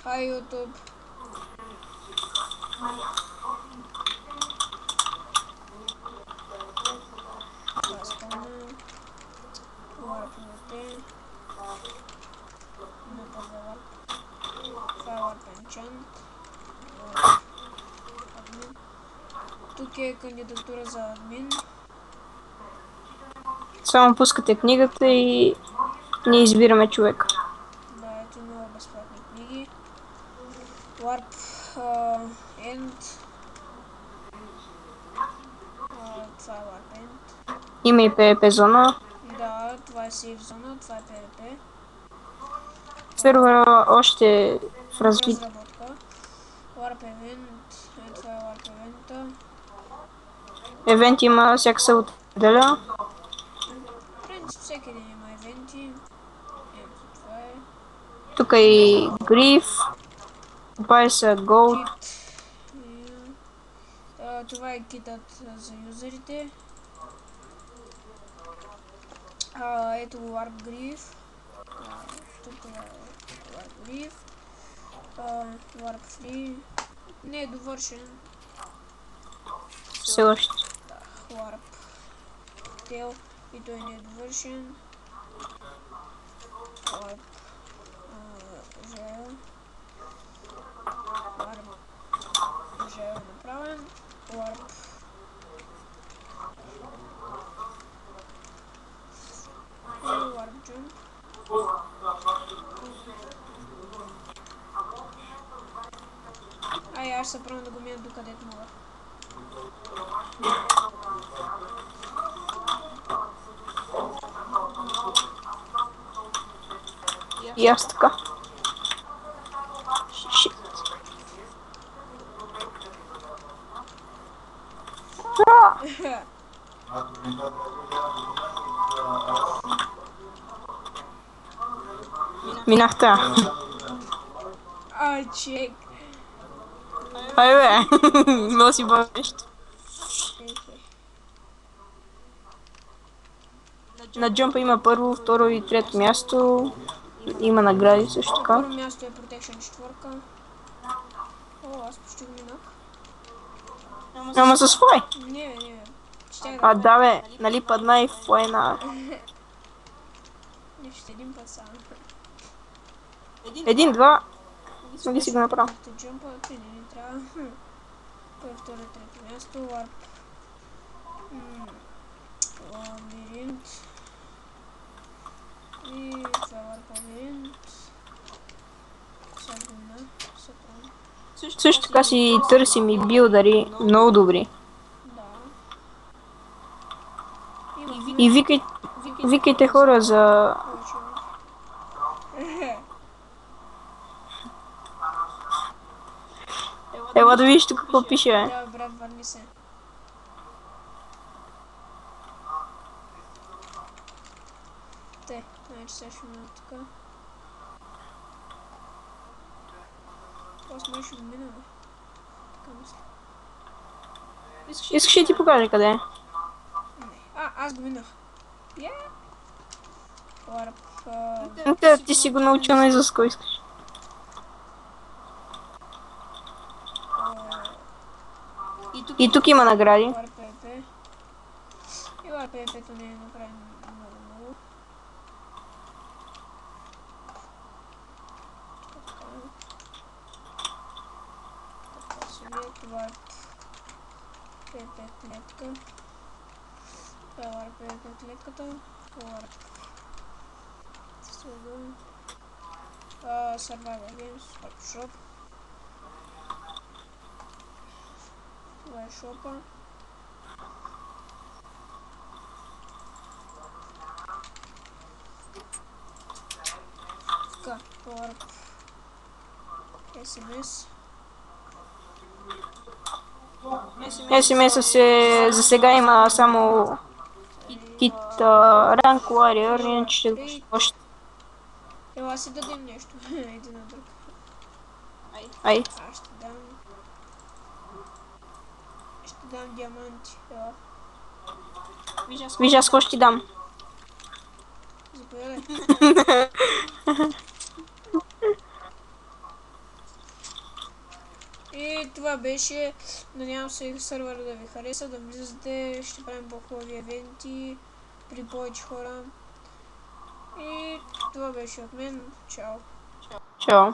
Hi YouTube. Това спомня. Warp ноте. Мината за warp. Това е warp enchant. Warp admin. Тук е кандидатура за админ. Само пускате книгата и ние избираме човека. Да, ето има безплатни книги. Warp End. Това е Warp End. Има и PvP зона. Да, това е сейф зона, това е PvP. Сервера още в развитие. Разработка. Warp Event. Това е Warp Event. Евент има всяка събота неделя. В принцип всеки ден има евенти. Ето това е. Тук е и Гриф. Купай са Gold. Кит. Това е китът за юзерите. Ето Warp Grief. Тук е Warp Grief. Warp Free. Не е довършен. Все още. Warp Tail. И той не е довършен. Warp Gel. Warp Gel е направен. Warp и Warp Jump. Аз се пробвам да го мина докъдето мога. И аз така. Shit. Минахте. Чек. Ай бе, имал си нещо. На джампа има първо, второ и трето място. Има награди също така. Първо място е Protection 4. Аз почти го минах. Ама с флай. Не. Да бе, нали падна и флайна. Ще един път само. Един, два. Нали си го направил? Джампа, ти не трябва. Първо, второ, трето място. Warp. Лабиринт. И това е Warp лабиринт. Също така си търсим и билдари много добри. Да. И викайте хора за... Ела да видиш тук какво пише. Да, брат, върни се. Значи сега ще мина тук. Аз май ще го мина, бе. Така мисля. Искаш да ти покажа къде е? Не. Аз го минах. Warp. Ти си го научил на изус, кой искаш. И тук има награди. Warp PvP. И Warp PvP-то не е направено много. Така се вие. Warp PvP клетка. Това е Warp PvP клетката. Warp. Survival Games. Warp Shop. Това е шопа. Така, Warp SMS. SMS се за сега има само кит ранг warrior, иначе ще го още. Ела си дадем нещо. Един на друг. Ай. Аз ще дам. Ще дам диаманти. Ела. Виж, аз какво ще ти дам. Заповядай. И това беше. Надявам се сървъра да ви хареса, да влизате. Ще правим по-хубави евенти при повече хора. И това беше от мен. Чао! Чао.